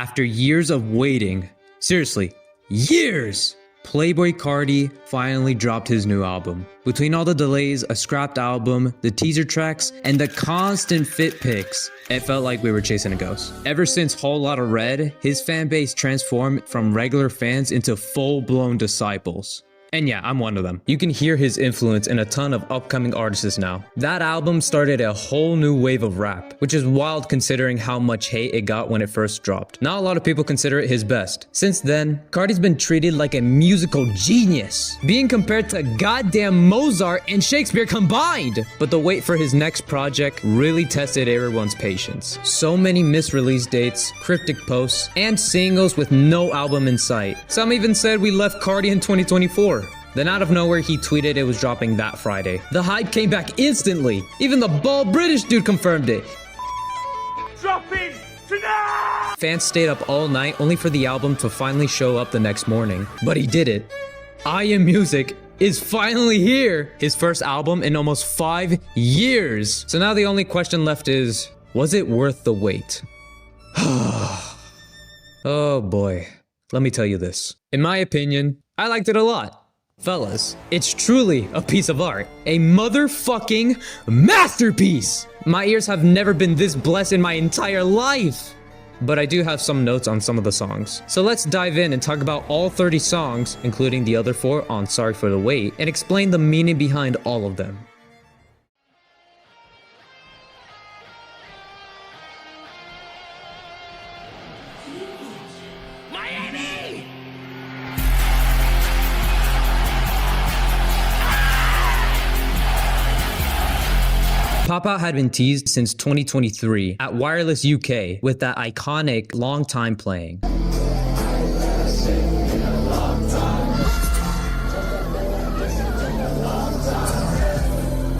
After years of waiting, seriously, years, Playboi Carti finally dropped his new album. Between all the delays, a scrapped album, the teaser tracks, and the constant fit pics, it felt like we were chasing a ghost. Ever since Whole Lotta Red, his fan base transformed from regular fans into full-blown disciples. And yeah, I'm one of them. You can hear his influence in a ton of upcoming artists now. That album started a whole new wave of rap, which is wild considering how much hate it got when it first dropped. Not a lot of people consider it his best. Since then, Carti's been treated like a musical genius, being compared to goddamn Mozart and Shakespeare combined. But the wait for his next project really tested everyone's patience. So many missed release dates, cryptic posts, and singles with no album in sight. Some even said we left Carti in 2024. Then out of nowhere, he tweeted it was dropping that Friday. The hype came back instantly. Even the bald British dude confirmed it. Dropping tonight! Fans stayed up all night only for the album to finally show up the next morning. But he did it. I Am Music is finally here. His first album in almost 5 years. So now the only question left is, was it worth the wait? Oh boy. Let me tell you this. In my opinion, I liked it a lot. Fellas, it's truly a piece of art. A motherfucking masterpiece! My ears have never been this blessed in my entire life. But I do have some notes on some of the songs. So let's dive in and talk about all 30 songs, including the other 4 on Sorry for the Wait, and explain the meaning behind all of them. Popout had been teased since 2023 at Wireless UK with that iconic Long Time playing.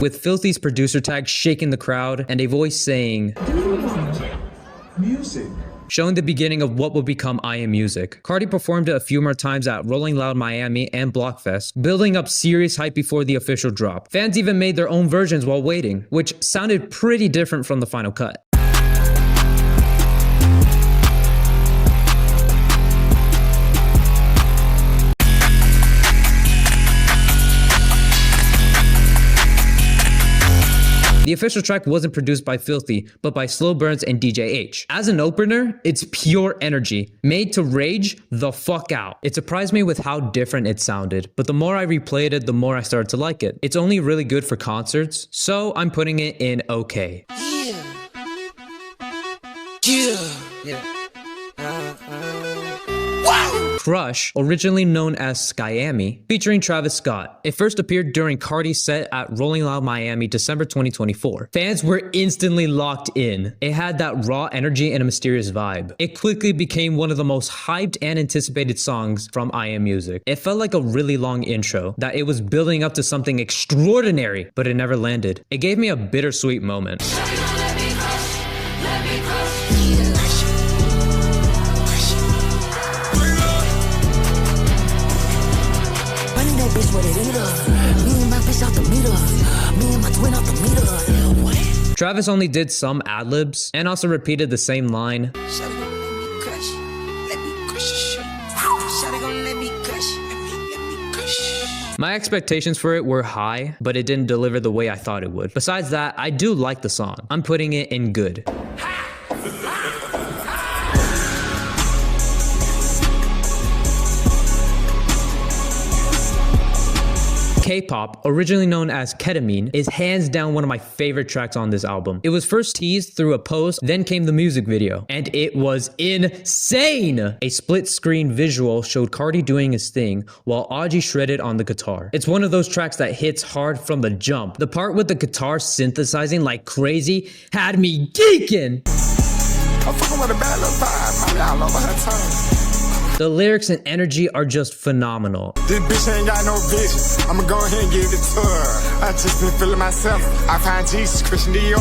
With Filthy's producer tag shaking the crowd and a voice saying, music. Showing the beginning of what would become I Am Music. Carti performed it a few more times at Rolling Loud Miami and Blockfest, building up serious hype before the official drop. Fans even made their own versions while waiting, which sounded pretty different from the final cut. The official track wasn't produced by Filthy, but by Slow Burns and DJ H. As an opener, it's pure energy, made to rage the fuck out. It surprised me with how different it sounded, but the more I replayed it, the more I started to like it. It's only really good for concerts, so I'm putting it in okay. Yeah. Crush, originally known as Skyami, featuring Travis Scott. It first appeared during Carti's set at Rolling Loud Miami, December 2024. Fans were instantly locked in. It had that raw energy and a mysterious vibe. It quickly became one of the most hyped and anticipated songs from I Am Music. It felt like a really long intro, that it was building up to something extraordinary, but it never landed. It gave me a bittersweet moment. Travis only did some ad-libs and also repeated the same line. My expectations for it were high, but it didn't deliver the way I thought it would. Besides that, I do like the song. I'm putting it in good. K-pop, originally known as Ketamine, is hands down one of my favorite tracks on this album. It was first teased through a post, then came the music video, and it was insane! A split-screen visual showed Carti doing his thing, while Audrey shredded on the guitar. It's one of those tracks that hits hard from the jump. The part with the guitar synthesizing like crazy had me geeking! I'm fucking with a bad little vibe, I'm all over her tongue. The lyrics and energy are just phenomenal. This bitch ain't got no vision. I'ma go ahead and give it to her. I just been feeling myself. I find Jesus, Christian Dior.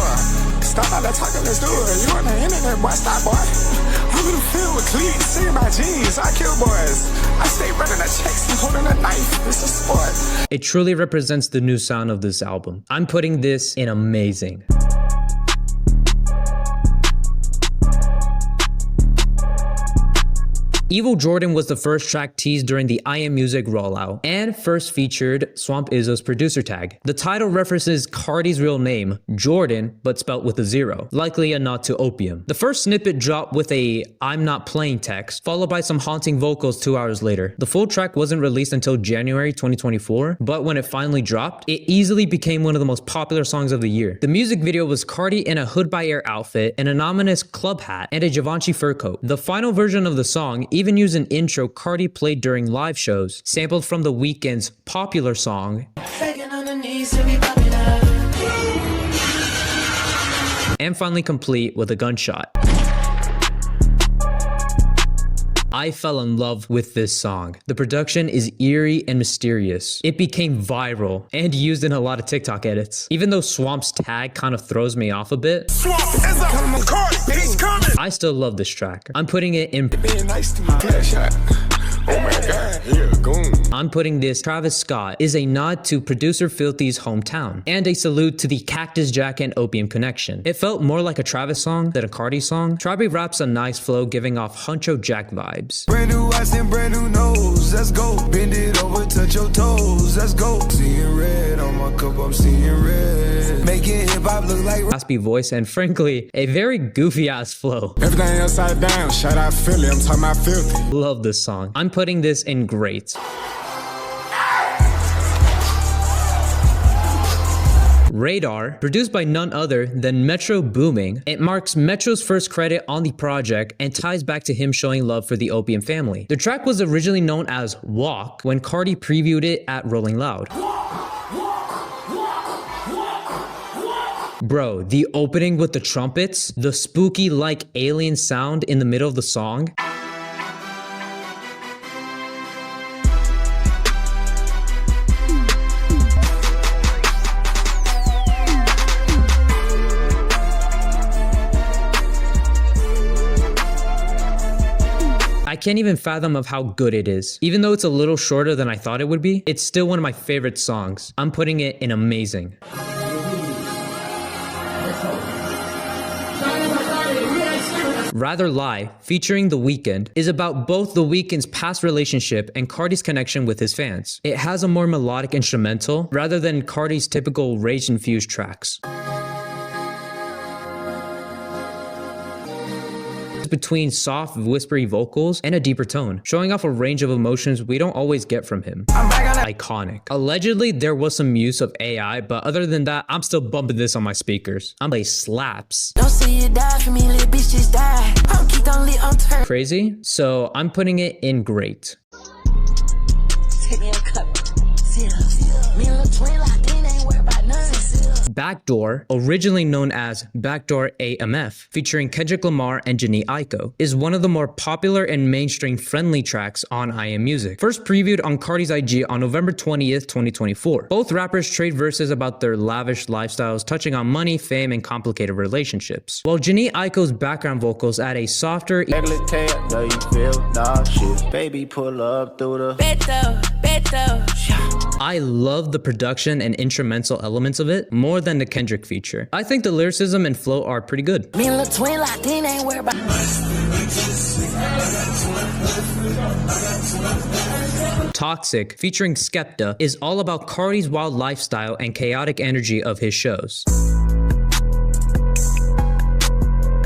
Stop out there talking, let's do it. You on the internet, boy, stop, boy. I'm in the field with cleats, singing my jeans. I kill boys. I stay running the checks and holding a knife. It's a sport. It truly represents the new sound of this album. I'm putting this in amazing. Evil Jordan was the first track teased during the I Am Music rollout and first featured Swamp Izzo's producer tag. The title references Cardi's real name, Jordan, but spelt with a 0, likely a nod to Opium. The first snippet dropped with a "I'm not playing" text, followed by some haunting vocals 2 hours later. The full track wasn't released until January 2024, but when it finally dropped, it easily became one of the most popular songs of the year. The music video was Cardi in a Hood by Air outfit, an ominous club hat, and a Givenchy fur coat. The final version of the song even used an intro Cardi played during live shows, sampled from The Weeknd's popular song, and finally complete with a gunshot. I fell in love with this song. The production is eerie and mysterious. It became viral and used in a lot of TikTok edits. Even though Swamp's tag kind of throws me off a bit, I still love this track. I'm putting it in. Oh my God, here, goon. I'm putting this Travis Scott is a nod to producer Filthy's hometown and a salute to the Cactus Jack and Opium connection. It felt more like a Travis song than a Cardi song. Travis raps a nice flow giving off Huncho Jack vibes. Brand new eyes and brand new nose, let's go. Bend it over, touch your toes, let's go. Seeing red on my cup, I'm seeing red. Making hip hop look like Raspy voice and frankly, a very goofy ass flow. Everything upside down, shout out Philly, I'm talking about Filthy. Love this song. I'm putting this in great. Radar, produced by none other than Metro Booming, it marks Metro's first credit on the project and ties back to him showing love for the Opium family. The track was originally known as Walk when Cardi previewed it at Rolling Loud. Bro, the opening with the trumpets, the spooky like alien sound in the middle of the song. I can't even fathom of how good it is. Even though it's a little shorter than I thought it would be, it's still one of my favorite songs. I'm putting it in amazing. Rather Lie, featuring The Weeknd, is about both The Weeknd's past relationship and Cardi's connection with his fans. It has a more melodic instrumental rather than Cardi's typical rage-infused tracks. Between soft, whispery vocals and a deeper tone, showing off a range of emotions we don't always get from him. Iconic. Allegedly, there was some use of AI, but other than that, I'm still bumping this on my speakers. I'm like slaps. Don't see you die for me, little bitch, just die. I'm keep on lit on turn. Crazy? So I'm putting it in great. Take me a cup. Me and little twin like ain't worried about none. Backdoor, originally known as Backdoor AMF, featuring Kendrick Lamar and Jhené Aiko, is one of the more popular and mainstream friendly tracks on I Am Music. First previewed on Cardi's IG on November 20th, 2024. Both rappers trade verses about their lavish lifestyles, touching on money, fame, and complicated relationships. While Jhené Aiko's background vocals add a softer, baby pull up through the Beto. I love the production and instrumental elements of it more than the Kendrick feature. I think the lyricism and flow are pretty good. Me and little twin like ain't worried about. Toxic, featuring Skepta, is all about Cardi's wild lifestyle and chaotic energy of his shows.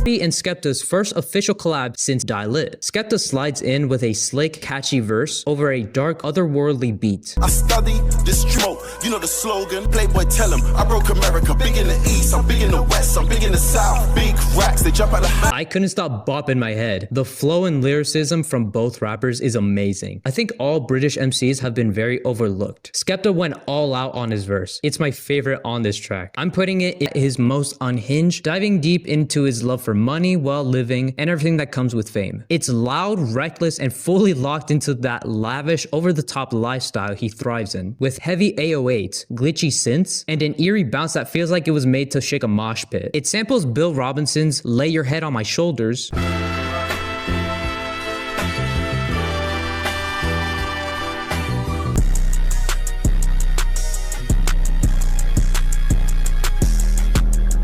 And Skepta's first official collab since Die Lit. Skepta slides in with a slick, catchy verse over a dark, otherworldly beat. I study this smoke, you know the slogan. Playboy tell him, I broke America, big in the east, I'm big in the west, I'm big in the south. Big racks, they jump out of high. I couldn't stop bopping my head. The flow and lyricism from both rappers is amazing. I think all British MCs have been very overlooked. Skepta went all out on his verse. It's my favorite on this track. I'm putting it at his most unhinged, diving deep into his love for money while living and everything that comes with fame. It's loud, reckless, and fully locked into that lavish, over-the-top lifestyle he thrives in, with heavy 808s, glitchy synths, and an eerie bounce that feels like it was made to shake a mosh pit. It samples Bill Robinson's "Lay Your Head on My Shoulders",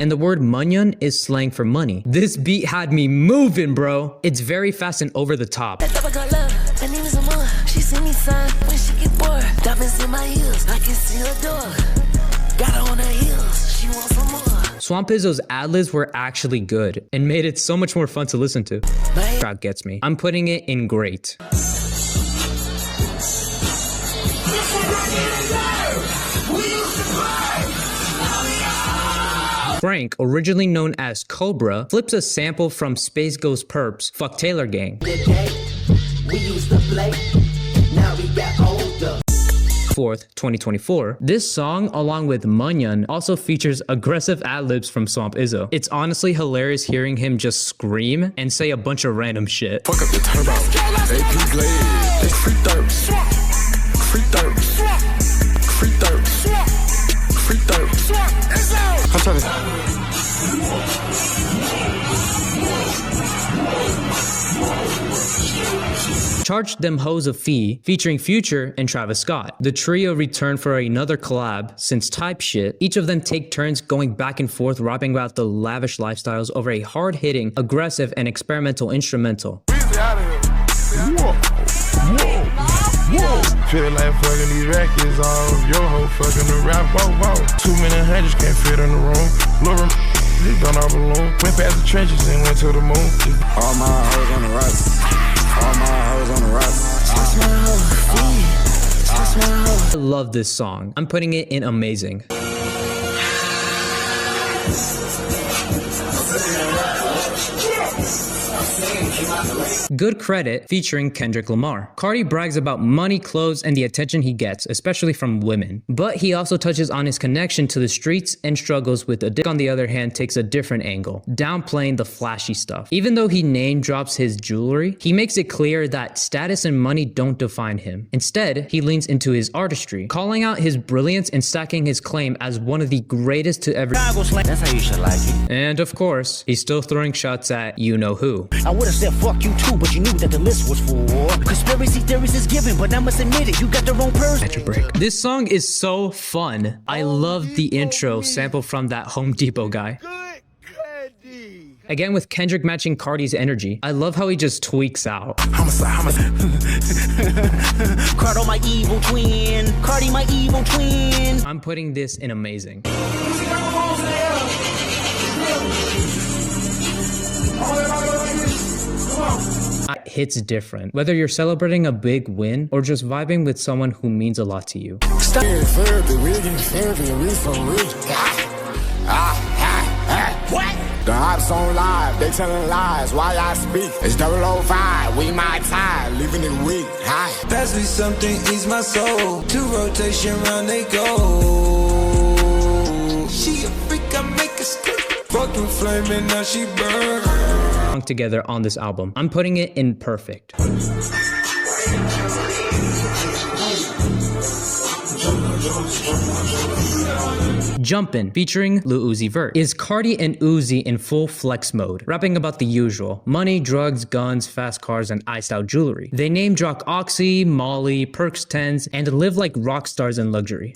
and the word Munan is slang for money. This beat had me moving, bro. It's very fast and over the top. She see me sign when she get bored. Diamonds in my heels, I can see her door. Got her on her heels, she wants some more. Swamp Izzo's ad-libs were actually good and made it so much more fun to listen to. Crowd gets me. I'm putting it in great. Frank, originally known as Cobra, flips a sample from Space Ghost Perp's Fuck Taylor Gang. We used to play, now we got older. 4th, 2024. This song, along with Munan, also features aggressive ad-libs from Swamp Izzo. It's honestly hilarious hearing him just scream and say a bunch of random shit. Fuck up the turbo, AP Glade, it's free thirst, free thirst, free thirst, free thirst. I'm trying to... Charged Them Hoes a Fee, featuring Future and Travis Scott. The trio returned for another collab since Type Shit. Each of them take turns going back and forth rapping about the lavish lifestyles over a hard-hitting, aggressive, and experimental instrumental. Feel like fucking these rackets off. Your hoe fucking the rap, whoa. 2 million hundreds can't fit in the room. Laura, this done all balloon. Went past the trenches and went to the moon. All my hoes on the rocks. All my hoes on the rocks. That's my hoe, that's my hoe. I love this song. I'm putting it in amazing. Good Credit, featuring Kendrick Lamar. Cardi brags about money, clothes, and the attention he gets, especially from women. But he also touches on his connection to the streets and struggles with addiction. On the other hand, takes a different angle, downplaying the flashy stuff. Even though he name drops his jewelry, he makes it clear that status and money don't define him. Instead, he leans into his artistry, calling out his brilliance and stacking his claim as one of the greatest to ever. That's how you should like it. And of course, he's still throwing shots at you-know-who. I would've said fuck you too, but you knew that the list was for conspiracy theories is given, but I must admit it, you got the wrong person. At your break. This song is so fun. I love the intro sample from that Home Depot guy. Again with Kendrick matching Cardi's energy. I love how he just tweaks out. Cardo my evil twin, Cardi my evil twin. I'm putting this in amazing. It hits different, whether you're celebrating a big win or just vibing with someone who means a lot to you. What? The ops on live, they telling lies, why I speak. It's 005, we my time, leaving it weak. Pass me something, ease my soul. 2 rotation round they go. She a freak, I make a stick. Fucking flaming, now she burn. Together on this album. I'm putting it in perfect. Jumpin', featuring Lil Uzi Vert, is Cardi and Uzi in full flex mode, rapping about the usual: money, drugs, guns, fast cars, and iced out jewelry. They name drop Oxy, Molly, Perks 10s, and live like rock stars in luxury.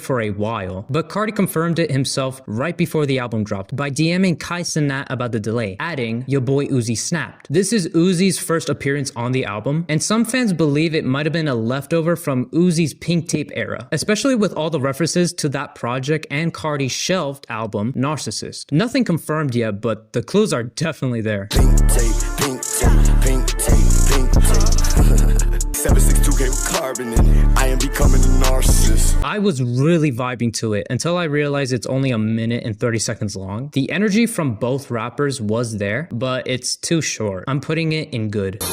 For a while, but Cardi confirmed it himself right before the album dropped by DMing Kai Cenat about the delay, adding, "Your boy Uzi snapped." This is Uzi's first appearance on the album, and some fans believe it might have been a leftover from Uzi's Pink Tape era, especially with all the references to that project and Cardi's shelved album, Narcissist. Nothing confirmed yet, but the clues are definitely there. Pink tape, pink tape, pink tape, pink tape. 762K with carbon in it. I am becoming a narcissist. I was really vibing to it until I realized it's only a minute and 30 seconds long. The energy from both rappers was there, but it's too short. I'm putting it in good.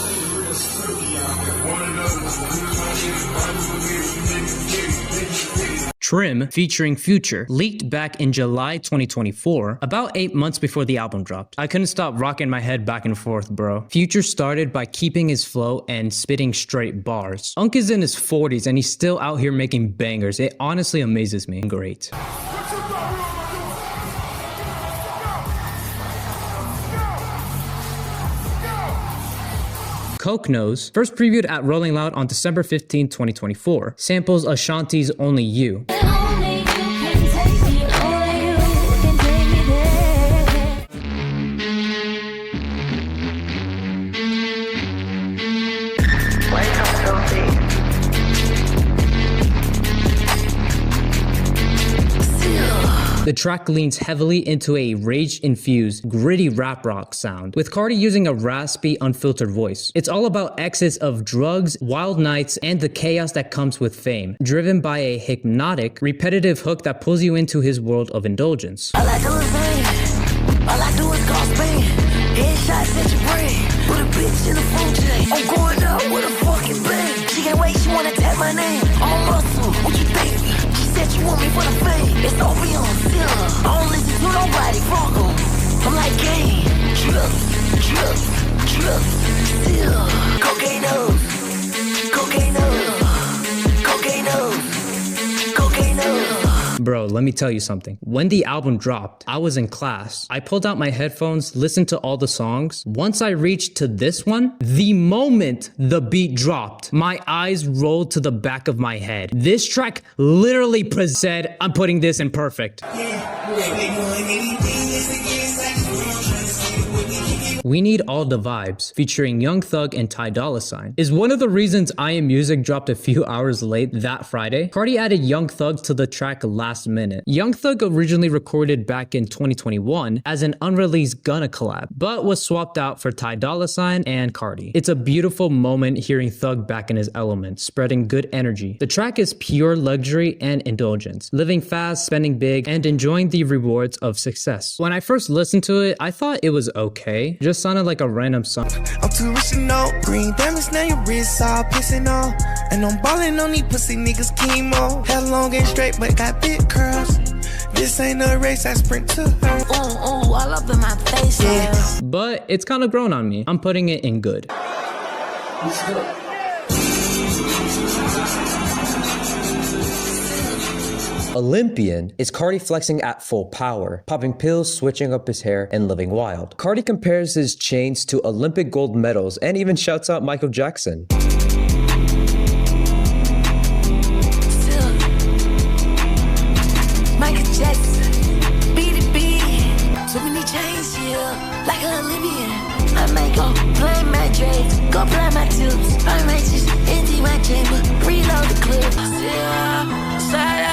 Trim, featuring Future, leaked back in July 2024, about 8 months before the album dropped. I couldn't stop rocking my head back and forth, bro. Future started by keeping his flow and spitting straight bars. Unk is in his 40s and he's still out here making bangers. It honestly amazes me. Great. Coke Knows, first previewed at Rolling Loud on December 15, 2024, samples Ashanti's Only You. The track leans heavily into a rage-infused, gritty rap rock sound, with Cardi using a raspy, unfiltered voice. It's all about excess of drugs, wild nights, and the chaos that comes with fame, driven by a hypnotic, repetitive hook that pulls you into his world of indulgence. All I do is rain. All I do is cause pain. Headshots at your brain. Put a bitch in the phone chain. I'm going up with a fucking bang. She can't wait, she wanna tap my name. I'm a muscle, what you think? She said she want me for the fame. It's OPM, Similar. I don't listen to nobody, fuck 'em. I'm like game. Drugs, drugs, drugs, still. Cocaine nose, cocaine nose, cocaine nose, cocaine nose. Bro, let me tell you something. When the album dropped, I was in class. I pulled out my headphones, listened to all the songs. Once I reached to this one, the moment the beat dropped, my eyes rolled to the back of my head. This track literally said, I'm putting this in perfect. We Need All the Vibes, featuring Young Thug and Ty Dolla $ign, is one of the reasons I Am Music dropped a few hours late that Friday. Cardi added Young Thug to the track last minute. Young Thug originally recorded back in 2021 as an unreleased Gunna collab, but was swapped out for Ty Dolla $ign and Cardi. It's a beautiful moment hearing Thug back in his element, spreading good energy. The track is pure luxury and indulgence, living fast, spending big, and enjoying the rewards of success. When I first listened to it, I thought it was okay. Just sounded like a random song. I'm too rich to know. Green diamonds, now your wrist all pissing off. And I'm ballin' on these pussy niggas chemo. Hell long and straight, but got big curls. This ain't a race, I sprint to her. Ooh, ooh, all up in my face, yeah. But it's kind of grown on me. I'm putting it in good. Olympian is Cardi flexing at full power, popping pills, switching up his hair, and living wild. Cardi compares his chains to Olympic gold medals and even shouts out Michael Jackson. Still, Michael Jackson, B2B. So many chains, yeah, like an Olympian. I might go play my drakes, go play my tubes. I might just empty my chamber, reload the clip. Still, side up.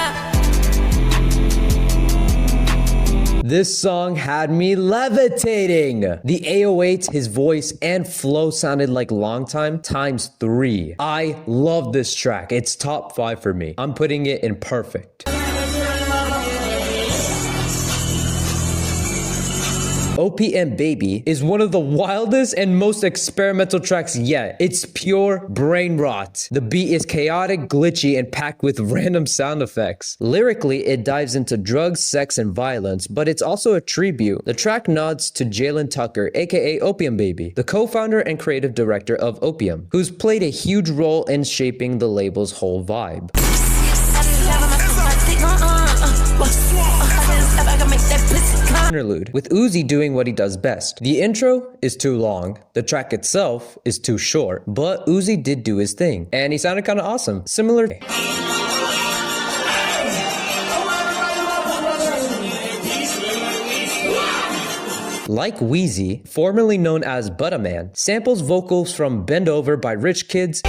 This song had me levitating. The 808, his voice and flow sounded like Long Time ×3. I love this track. It's top 5 for me. I'm putting it in perfect. OPM Baby is one of the wildest and most experimental tracks yet. It's pure brain rot. The beat is chaotic, glitchy, and packed with random sound effects. Lyrically, it dives into drugs, sex, and violence, but it's also a tribute. The track nods to Jalen Tucker, aka OPM Baby, the co-founder and creative director of OPM, who's played a huge role in shaping the label's whole vibe. Interlude, with Uzi doing what he does best. The intro is too long, the track itself is too short, but Uzi did do his thing, and he sounded kinda awesome. Similar. Like Wheezy, formerly known as Butta Man, samples vocals from Bend Over by Rich Kids,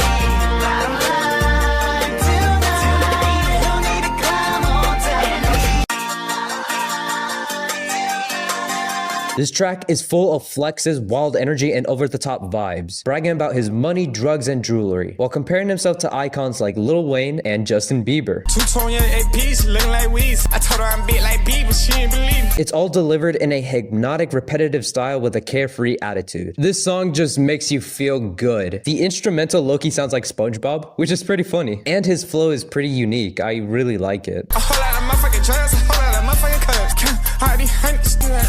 This track is full of flexes, wild energy, and over-the-top vibes, bragging about his money, drugs, and jewelry, while comparing himself to icons like Lil Wayne and Justin Bieber. Two-tone young APs, looking like Weez. I told her I'm big like Bieber, she didn't believe. It's all delivered in a hypnotic, repetitive style with a carefree attitude. This song just makes you feel good. The instrumental low-key sounds like SpongeBob, which is pretty funny, and his flow is pretty unique. I really like it. A whole lot of motherfucking drugs, a whole lot of motherfucking cuts.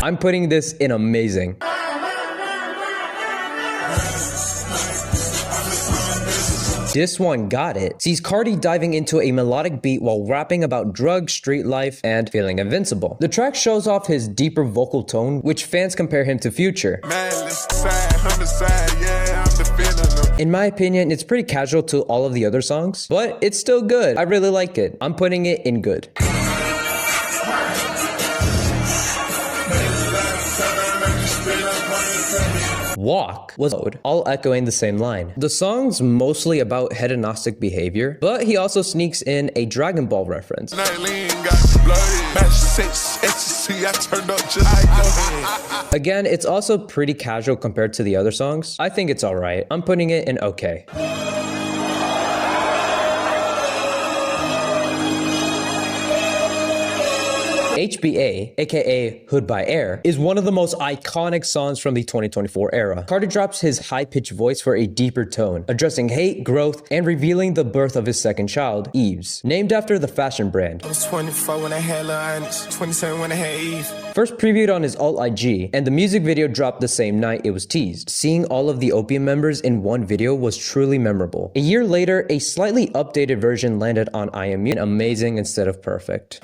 I'm putting this in amazing. This one got it. Sees Cardi diving into a melodic beat while rapping about drugs, street life, and feeling invincible. The track shows off his deeper vocal tone, which fans compare him to Future. In my opinion, it's pretty casual to all of the other songs, but it's still good. I really like it. I'm putting it in good. walk was all echoing the same line. The song's mostly about hedonistic behavior, but he also sneaks in a Dragon Ball reference. Again, it's also pretty casual compared to the other songs. I think it's alright. I'm putting it in okay. HBA, aka Hood by Air, is one of the most iconic songs from the 2024 era. Cardi drops his high-pitched voice for a deeper tone, addressing hate, growth, and revealing the birth of his second child, Eves, named after the fashion brand. I was 24 when I had Lil Ernest, 27 when I had Eve. First previewed on his alt IG, and the music video dropped the same night it was teased. Seeing all of the OPM members in one video was truly memorable. A year later, a slightly updated version landed on IMU, amazing instead of perfect.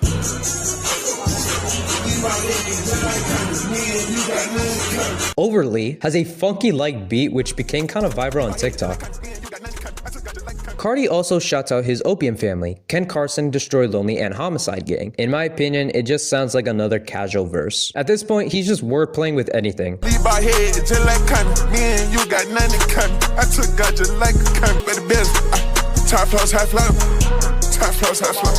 Overly has a funky like beat which became kind of viral on TikTok. Cardi also shouts out his OPM family, Ken Carson, Destroy Lonely, and Homicide Gang. In my opinion, it just sounds like another casual verse. At this point, he's just wordplaying with anything. Leave my head just like cunt. Me and you got nothing cunt. I took God just like a cunt. But the best, top flows, high flow. Top flows, high flow.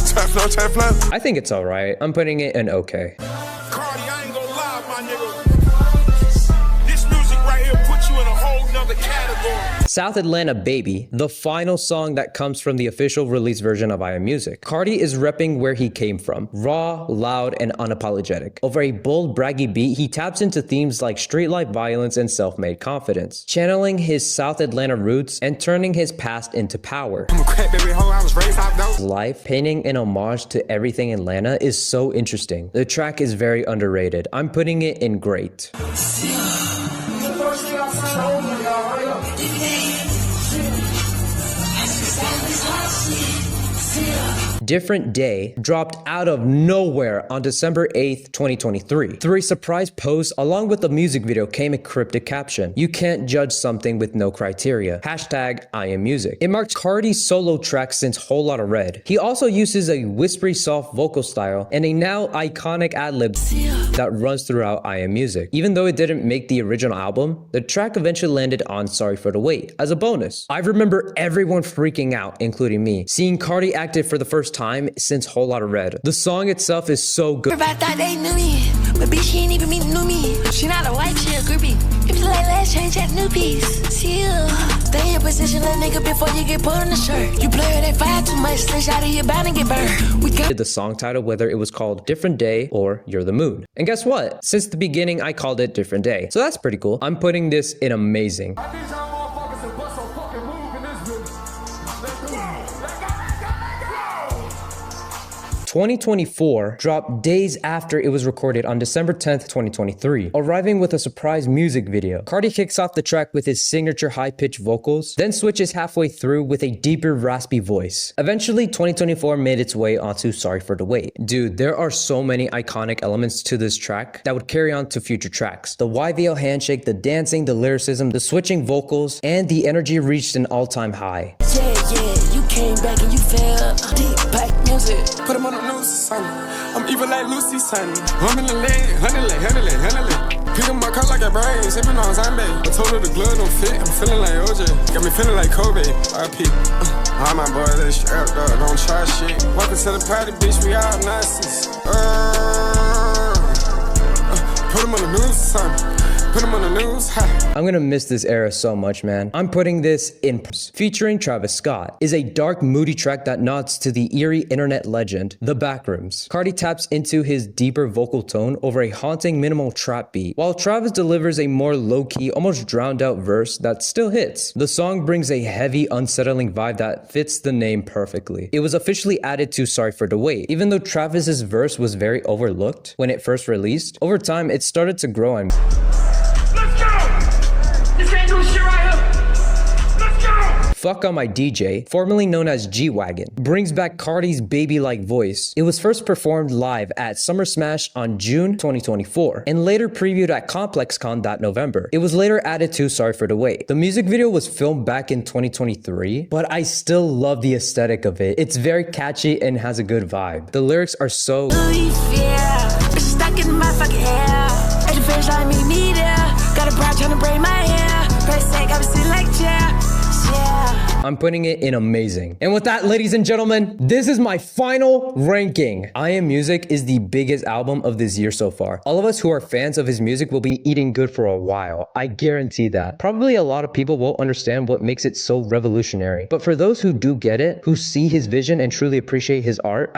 Top flows, high flow. I think it's alright. I'm putting it in okay. Cardi, I ain't gonna lie, my nigga. This music right here puts you in a whole nother category. South Atlanta Baby, the final song that comes from the official release version of iMusic. Cardi is repping where he came from, raw, loud, and unapologetic. Over a bold, braggy beat, he taps into themes like street life violence and self-made confidence, channeling his South Atlanta roots and turning his past into power. I'm a crack baby hoe, I was raised out though. Life, painting an homage to everything Atlanta, is so interesting. The track is very underrated. I'm putting it in great. Different Day dropped out of nowhere on December 8th, 2023. Through a surprise post, along with the music video, came a cryptic caption. You can't judge something with no criteria. Hashtag I am music. It marked Cardi's solo track since Whole Lotta Red. He also uses a whispery soft vocal style and a now iconic ad-lib that runs throughout I Am Music. Even though it didn't make the original album, the track eventually landed on Sorry for the Wait as a bonus. I remember everyone freaking out, including me, seeing Cardi active for the first time since Whole Lotta Red. The song itself is so good. Everybody thought they knew me, but bitch, she ain't even knew me. She not a white, she a groupie. If you like last change that new piece, stay in position, little nigga, before you get put on the shirt. You play with that fire too much, slish out of your bound and get burned. We got the song title, whether it was called Different Day or You're the Moon. And guess what? Since the beginning, I called it Different Day. So that's pretty cool. I'm putting this in amazing. 2024 dropped days after it was recorded on December 10th, 2023, arriving with a surprise music video. Cardi kicks off the track with his signature high-pitched vocals, then switches halfway through with a deeper, raspy voice. Eventually, 2024 made its way onto Sorry for the Wait. Dude, there are so many iconic elements to this track that would carry on to future tracks. The YVL handshake, the dancing, the lyricism, the switching vocals, and the energy reached an all-time high. yeah, you came back and you fell deep back music. Put him on the news, son. I'm evil like Lucy, son. I'm in the lane, handle it. Pick up my car like a brain, sipping on Zombie. I told her the glove don't fit, I'm feeling like OJ. Got me feeling like Kobe, RP. All my boys, they strapped up, don't try shit. Welcome to the party, bitch, we all Nazis. Put him on the news, son. Put him on the news. I'm gonna miss this era so much, man. I'm putting this in. Featuring Travis Scott is a dark, moody track that nods to the eerie internet legend, The Backrooms. Cardi taps into his deeper vocal tone over a haunting minimal trap beat, while Travis delivers a more low-key, almost drowned-out verse that still hits. The song brings a heavy, unsettling vibe that fits the name perfectly. It was officially added to Sorry for the Wait. Even though Travis's verse was very overlooked when it first released, over time it started to grow on. Fuck On My DJ, formerly known as G-Wagon, brings back Cardi's baby-like voice. It was first performed live at Summer Smash on June 2024, and later previewed at ComplexCon that November. It was later added to Sorry for the Wait. The music video was filmed back in 2023, but I still love the aesthetic of it. It's very catchy and has a good vibe. The lyrics are so... Stuck in my fucking hair. At the finish line, meet me there. Got got a bra trying to braid my hair. First sec, I was sitting like yeah. I'm putting it in amazing. And with that, ladies and gentlemen, this is my final ranking. I Am Music is the biggest album of this year so far. All of us who are fans of his music will be eating good for a while. I guarantee that. Probably a lot of people won't understand what makes it so revolutionary. But for those who do get it, who see his vision and truly appreciate his art,